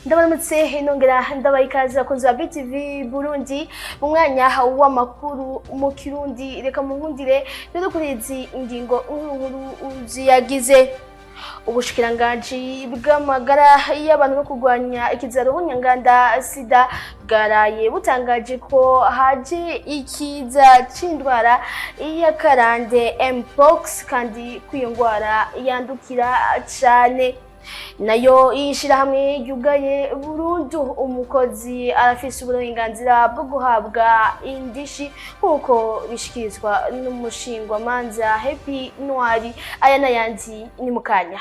Ndabaramutse nongera ndabayikaza kunzwa BTV Burundi mu mwanya w'amakuru mu Kirundi. Reka munkundire rero kurizi ingingo nkuru ziyagize. Ubushikiranganji bw'amagara y'abantu no kurwanya ikizaro nyanganda sida bwaraye butangaje ko haje ikiza c'indwara y'akarande mpox kandi kwiyongwara yandukira cane. Nayo ishirahamwe yugaye burundu umukozi arafise uburenganzira bwo guhabwa indishi nkuko bishikirizwa n'umushingwa manza Happy Ntwari. Aya n'ayandi ni mukanya.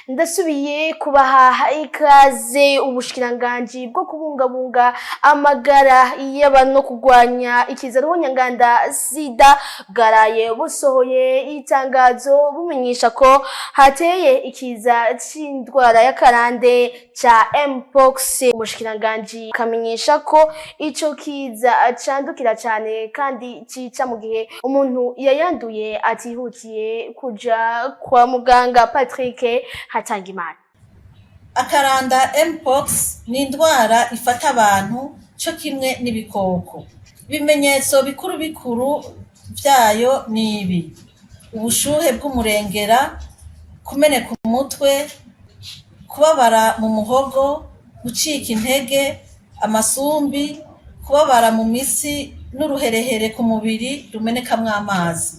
Ndasubiye kubaha ikaze. Ubushikiranganji bwo kubungabunga amagara y'abantu no kurwanya ikizaro nyanganda sida bwaraye busohoye itangazo bumenyesha ko hateye ikiza c'indwara y'akarande ca mpox. Umushikiranganji kamenyesha ko ico kiza candukira cane kandi cica mu gihe umuntu yayanduye atihutiye kuja kwa muganga. Patrick Hatangimana. Akaranda mpox ni indwara ifata abantu cyo kimwe n'ibikoko. Ibimenyetso bikuru vyayo ni ibi: ubushuhe bw'umurengera, kumeneka umutwe, kubabara mu muhogo, gucika intege, amasumbi, kubabara mu misi n'uruherehere ku mubiri rumenekamwo amazi.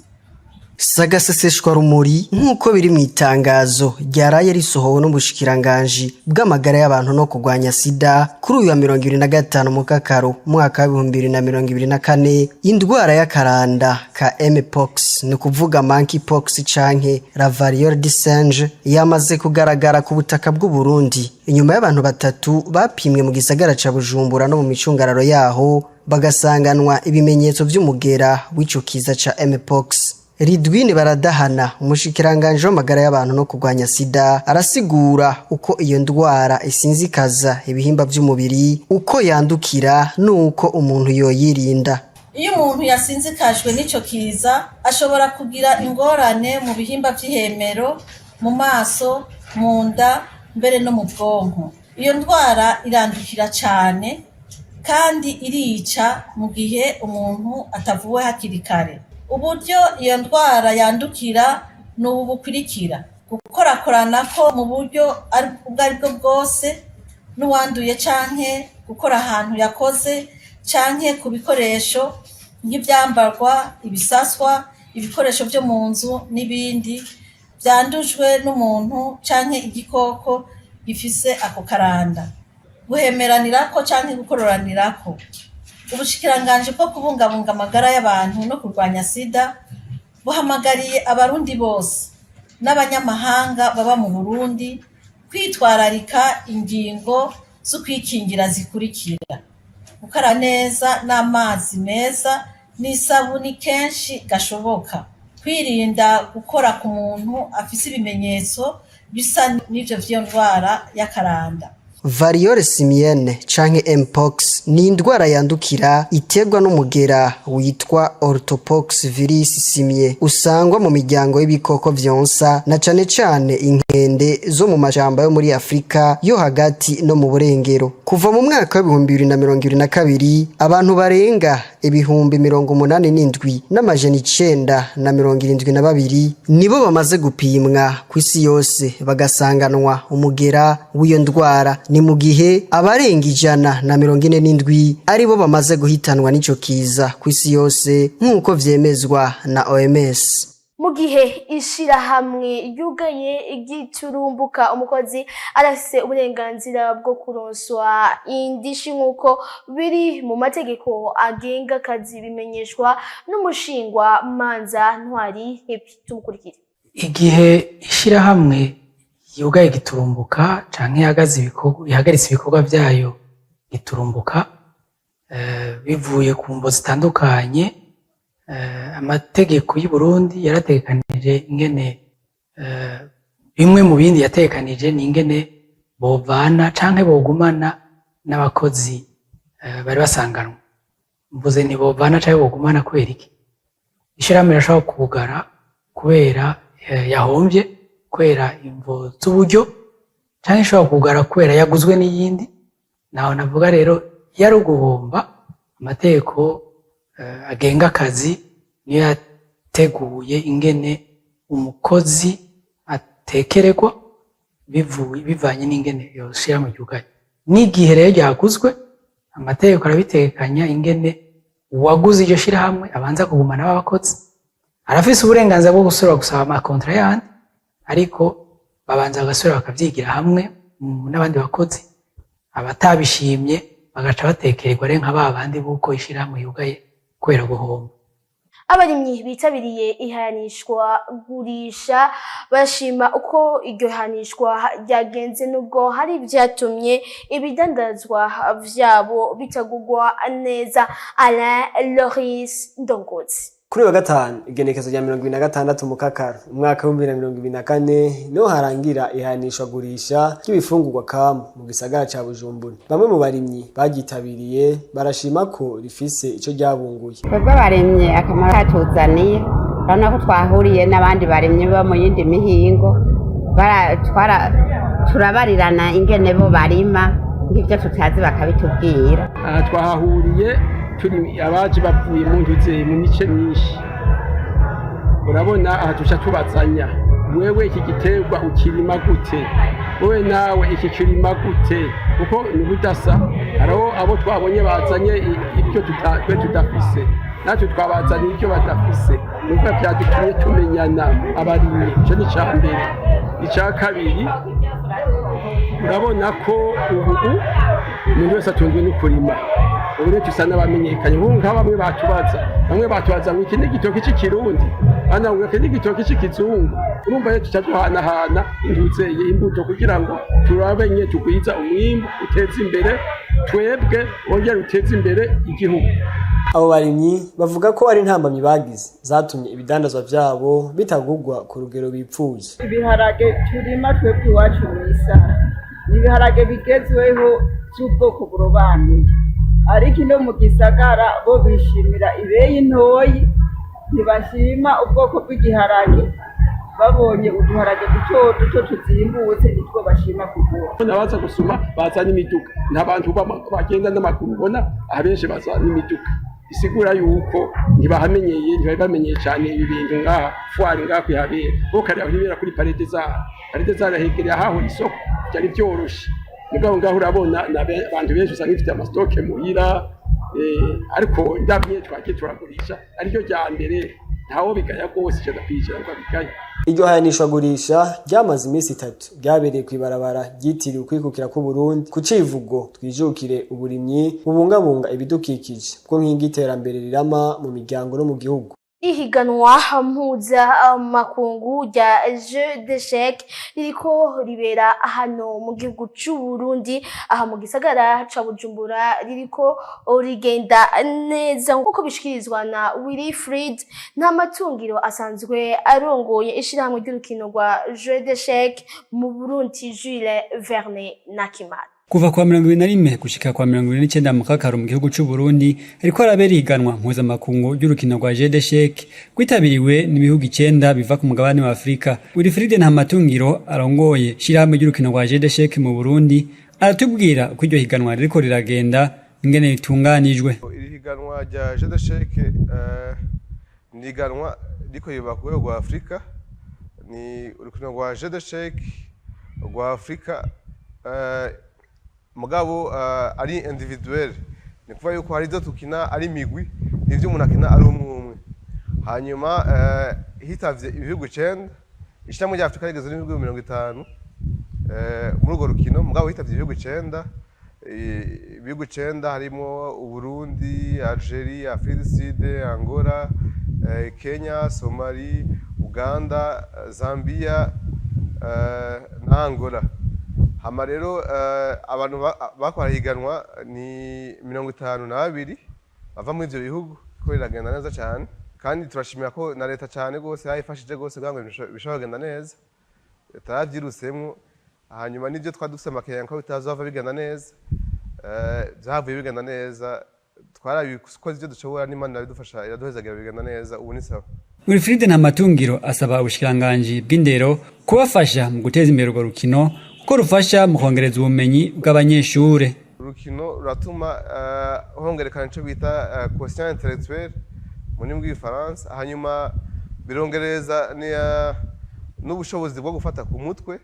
Sagaseseshwa rumuri nk'uko biri mu itangazo ryaraye risohowe n'ubushikiranganji bw'amagara y'abantu no kurwanya sida kuri uyu wa 25 Mukakaro mwaka wa 2024. Indwara y'akaranda ka mpox ni kuvuga monkeypox canke la variole du singe yamaze kugaragara ku butaka bw'u Burundi inyuma y'abantu batatu bapimwe mu gisagara ca Bujumbura no mu micungararo yaho bagasanganwa ibimenyetso vy'umugera w'ico kiza ca mpox. Ridwine Baradahana, umushikiranganje w'amagara y'abantu no kurwanya sida, arasigura uko iyo ndwara isinzikaza ibihimba vy'umubiri, uko yandukira nuko umuntu yoyirinda. Iyo umuntu yasinzikajwe n'ico kiza ashobora kugira ingorane mu bihimba vy'ihemero, mu maso, mu nda, mbere no mu bwonko. Iyo ndwara irandukira cane kandi irica mu gihe umuntu atavuwe hakiri kare. Uburyo iyo ndwara yandukira n'ubu bukurikira: gukorakorana ko mu buryo ubwo aribwo bwose n'uwanduye canke gukora ahantu yakoze canke ku bikoresho nk'ivyambarwa, ibisaswa, ibikoresho vyo mu nzu n'ibindi vyandujwe n'umuntu canke igikoko gifise ako karanda. Guhemeranirako canke gukororanirako. Ubushikiranganji bwo kubungabunga amagara y'abantu no kurwanya sida buhamagariye abarundi bose n'abanyamahanga baba mu Burundi kwitwararika ingingo zo kwikingira zikurikira: gukara neza n'amazi meza n'isabuni kenshi gashoboka, kwirinda gukora ku muntu afise ibimenyetso bisa n'ivyo vy'iyo ndwara y'akaranda. Variole simienne canke mpox ni indwara yandukira iterwa n'umugera witwa orthopox virus simie usangwa mu miryango y'ibikoko vyonsa na cane inkende zo mu majamba yo muri Afrika yo hagati no mu burengero. Kuva mu mwaka wa 2022 abantu barenga ibihumbi 87 n'amajana 972 nibo bamaze gupimwa kw'isi yose bagasanganwa umugera w'iyo ndwara. Ni mu gihe abarenga 147 aribo bamaze guhitanwa n'ico kiza kw'isi yose nk'uko vyemezwa na OMS. Mu gihe ishirahamwe yugaye igiturumbuka umukozi arafise uburenganzira bwo kuronswa indishi nk'uko biri mu mategeko agenga akazi, bimenyeshwa n'umushingwa manza Ntwari. Tumukurikire. Igihe ishirahamwe yugaye giturumbuka canke ihagaritse ibikorwa vyayo giturumbuka bivuye ku mvo zitandukanye, amategeko y'u Burundi yarategekanije ingene bimwe mu bindi yategekanije ni ingene bovana canke bogumana n'abakozi bari basanganwa. Mvuze ni bovana canke bogumana kubera iki? Ishirahamwe rirashobora kugara kubera yahomvye kubera imvo z'uburyo canke ishobora kugara kubera yaguzwe n'iyindi. Naho navuga rero yari uguhomba, amategeko agenga akazi niyo yateguye ingene umukozi atekererwa bivanye n'ingene yoshira mu ryugaye. N'igihe rero ryaguzwe, amategeko arabitegekanya ingene uwaguze iryo shirahamwe abanza kugumana b'abakozi. Arafise uburenganzira bwo gusubira gusaba amakontra yandi, ariko babanza bagasubira bakavyigira hamwe n'abandi bakozi. Abatabishimye bagaca batekererwa rero nka babandi buko ishirahamwe yugaye kubera guhomba. Abarimyi bitabiriye ihanishwa gurisha bashima uko iryo hanishwa ryagenze, nubwo hari vyatumye ibidandazwa vyabo bitagugwa neza. Alain Loris Ndongozi. Kuri wa gatanu igenekezo rya 2026 Mukakaro umwaka wa 2024 niho harangira ihanishwa gurisha ry'ibifungurwa kamu mu gisagara ca Bujumbura. Bamwe mu barimyi bagitabiriye barashima ko rifise ico ryabunguye. Twebwe abarimyi akamaro katuzaniye, urabona ko twahuriye n'abandi barimyi bo mu yindi mihingo, turabarirana ingene bo barima nk'ivyo tutazi bakabitubwira. Twahahuriye turi abaje bavuye mu ntuze mu mice myinshi. Urabona aha tuca tubazanya, wewe iki giterwa ukirima gute, wewe nawe iki kirima gute, kuko ni budasa. Hariho abo twabonye bazanye ibyo twe tudafise, natwe twabazanye ibyo badafise, nuko vyadutumye tumenyana abarimyi. Ico ni ca mbere. Ica kabiri, urabona ko ubu umuntu wese atunzwe no kurima. Ubu rero tusa n'abamenyekanye, nka bamwe batubaza ngo iki ni igitoki cy'ikirundi, ana ngo iki ni igitoki cy'ikizungu. Urumva rero tuca duhanahana imbuto kugira ngo turabenye tugwiza umwimbu uteza imbere twebwe, wongera uteza imbere igihugu. Abo barimyi bavuga ko ari intambamyi bagize zatumye ibidandazwa vyabo bitagugwa ku rugero bipfuye. Ibiharage turima twebwe iwacu mw'Isara ni ibiharage bigezweho by'ubwoko burobanuye, ariko ino mu gisagara bo bishimira ibeyi ntoyi, ntibashima ubwoko bw'igiharage. Babonye uduharage duto tuzimbutse nitwo bashima kugura. Nabaza gusuma bazana imiduga, n'abantu bagenda n'amaguru, ubona abenshi bazana imiduga. Isigura yuko ntibahamenyeye bamenyeye cyane ibi bintu ngaha fuari ngaha kwihabera, bo kare ahibera kuri parede zara hegereye aho isoko cyari byoroshe. Mugabo ngaho urabona abantu benshi usanga bifite amastoke muhira, ariko ndabye twake turagurisha ariko rya mbere ntawo bigaya rwose cyo dapije ngo bigaya. Iryo hanishwa gurisha ryamaze iminsi 3 ryabereye kwibarabara ryitiriwe kwikukira ku Burundi ku civugo twijukire uburimyi bubungabunga ibidukikije bwo nkingi iterambere rirama mu miryango no mu gihugu. Ihiganwa mpuzamakungu rya Jeux d'échecs ririko ribera hano mu gihugu c'u Burundi, aha mu gisagara ca Bujumbura, ririko rigenda neza nk'uko bishikirizwa na Wilfried Ntamatungiro asanzwe arongoye ishirahamwe ry'urukino rwa Jeux d'échecs mu Burundi, Jules Verne Nakimana. Kuva kwa 2021 gushika kwa 2029 Mukakaro mu gihugu c'u Burundi ariko arabera ihiganwa mpuzamakungu ry'urukino rwa Jeux d'échecs kwitabiriwe n'ibihugu 9 biva ku mugabane wa Afrika. Wilfried Ntamatungiro arongoye shirahamwe ry'urukino rwa Jeux d'échecs mu Burundi aratubwira uko iryo higanwa ririko riragenda ingene ritunganijwe. Iri higanwa rya Jeux d'échecs ni higanwa riko riba ku rwego rwa Afrika, ni urukino rwa Jeux d'échecs rwa Afrika mugabo ari individuel, ni kuva yuko hari tukina ari migwi nivyo umuntu akina ari umwe. Hanyuma hitavye ibihugu 9, ishami rya Afrika rigeze n'ibihugu 50 muri urwo rukino, mugabo hitavye ibihugu 9, ibihugu 9 harimo Uburundi, Algeria, Afrique du Sud, Angola, Kenya, Somalia, Uganda, Zambia na Angola. Hama rero abantu bakora higanwa ni 52 bava muri ivyo bihugu, ko riragenda neza cyane, kandi turashimira ko na leta cyane gose yayifashije gose kugira ngo bishobora kugenda neza, taravyirusemo. Hanyuma nivyo twadufise amakenga ko bitazava bigenda neza, byavuye bigenda neza, twarabikoze ivyo dushobora, n'Imana iraduhezagira bigenda neza, ubu ni sawa. Wilfried Ntamatungiro asaba ubushikiranganji bw'indero kubafasha mu guteza imbere urwo rukino kuko rufasha mu kongereza ubumenyi bw'abanyeshure. Urukino ruratuma hongerekana ico bita quotient intellectuel mu ndimi bw'igifaransa, hanyuma birongereza n'ubushobozi bwo gufata ku mutwe,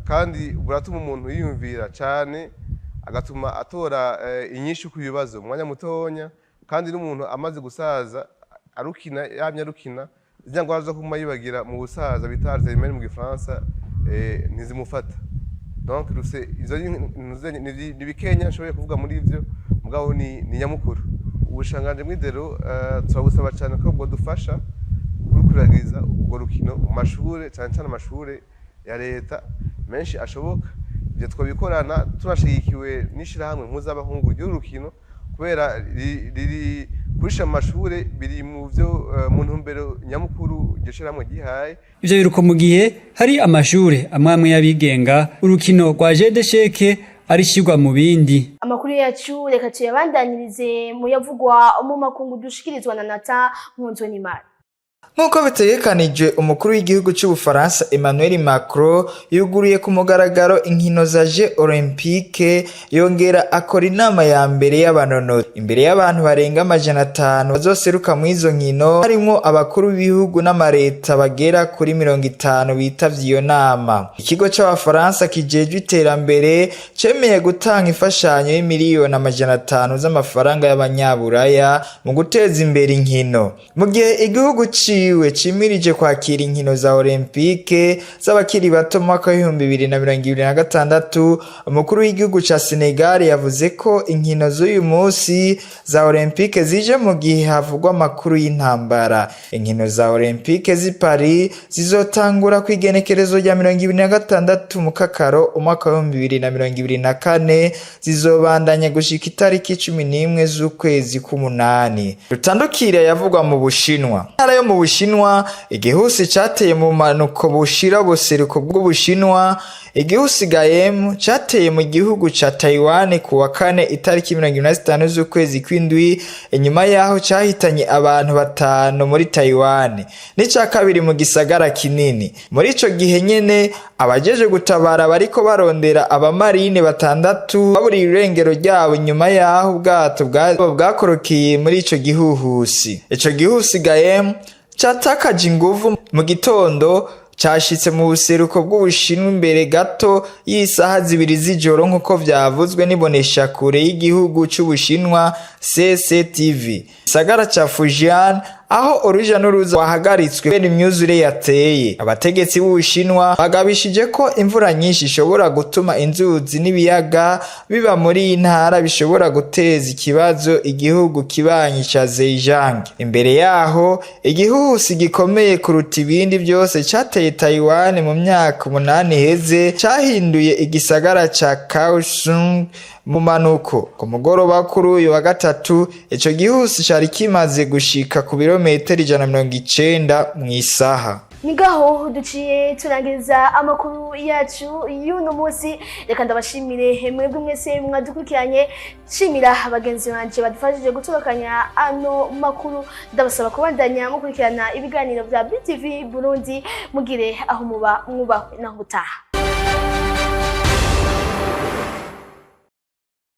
kandi buratuma umuntu yiyumvira cyane agatuma atora inyinshi ku bibazo mu mwanya mutonya, kandi n'umuntu amaze gusaza arukina yamye arukina zingwa zo kuma yibagira mu busaza bita Alzheimer mu gifaransa ntizimufata. Donc izo ni bikenya nshoboye kuvuga muri ivyo mugabo ni nyamukuru. Ubushanganje mw'idero turabusaba cyane ko bwo dufasha kurikuragiza ubwo rukino mu mashure, cyane cyane amashure ya leta menshi ashoboka. Ivyo twabikorana tunashigikiwe n'ishirahamwe mpuzabahungu ry'urukino kubera riri kurisha amashure biri mu byo mu ntumbero nyamukuru gishirahamwe gihaye. Ivyo biruko mu gihe hari amashure amwe y'abigenga urukino rwa jeu d'échecs arishirwa mu bindi. Amakuru yacu reka tuyabandanirize mu yavugwa mu makungu dushikirizwa na Nata Nkunzonimana. Nk'uko bitegekanijwe, umukuru w'igihugu cy'Ubufaransa Emmanuel Macron yuguruye ku mugaragaro inkino za Jeux Olympique, yongera akora inama ya mbere y'abanonotsi imbere y'abantu barenga 500 bazoseruka mu izo nkino, harimo abakuru b'ibihugu n'amareta bagera kuri 50 bitavye iyo nama. Ikigo c'Abafaransa kijejwe iterambere cemeye gutanga imfashanyo y'imiliyoni 500 z'amafaranga y'abanyaburaya mu guteza imbere inkino, mu gihe igihugu cimirije kwakira inkino za Olympique z'abakiri bato mu mwaka wa 2026. Umukuru w'igihugu ca Senegal yavuze ko inkino z'uyu munsi za Olympique zije mu gihe havugwa amakuru y'intambara. Inkino za Olympique z'i Paris zizotangura ku igenekerezo rya 2026 mu kakaro umwaka wa 2024, zizobandanya gushika itariki 11 z'ukwezi k'umunani. Rutandukira yavugwa mu Bushinwa. Yo mu Bushinwa, igihusi cateye mu manuko bushira buseruko bw'Ubushinwa. Igihusi Gaem cateye mu gihugu ca Taiwan ku wa kane itariki 25 z'ukwezi kw'indwi, inyuma yaho cahitanye abantu 5 muri Taiwan. Nica kabiri mu gisagara kinini. Muri ico gihe nyene abajeje gutabara bariko barondera abamarine 6 baburi irengero ryabo nyuma yaho ubwato bwakorokiye muri ico gihuhusi. Ico gihusi Gaem catakaje inguvu mu gitondo, cashitse mu buseruko bw'Ubushinwa imbere gato y'isaha 2 z'ijoro nk'uko vyavuzwe n'ibonesha kure y'igihugu c'Ubushinwa CCTV. Isagara ca Fujian aho uruja n'uruza wahagaritswe kubera imyuzure yateye. Abategetsi b'Ubushinwa bagabishije ko imvura nyinshi ishobora gutuma inzuzi n'ibiyaga biba muri iyi ntara bishobora guteza ikibazo igihugu kibanyi ca Zhejiang. Imbere yaho igihuhusi gikomeye kuruta ibindi byose cateye Taiwan mu myaka 8 iheze cahinduye igisagara ca Kaohsiung mu manuko. Ku mugoroba kuri uyu wa gatatu ico gihuhusi cari kimaze gushika ku birometero 190 mu isaha. Nigaho duciye turangiriza amakuru yacu y'uno munsi. Reka ndabashimire mwebwe mwese mwadukurikiranye, shimira abagenzi banje badufashije gutorokanya ano makuru. Ndabasaba kubandanya mukurikirana ibiganiro bya BTV Burundi, mugire aho muba mwubahwe naho gutaha.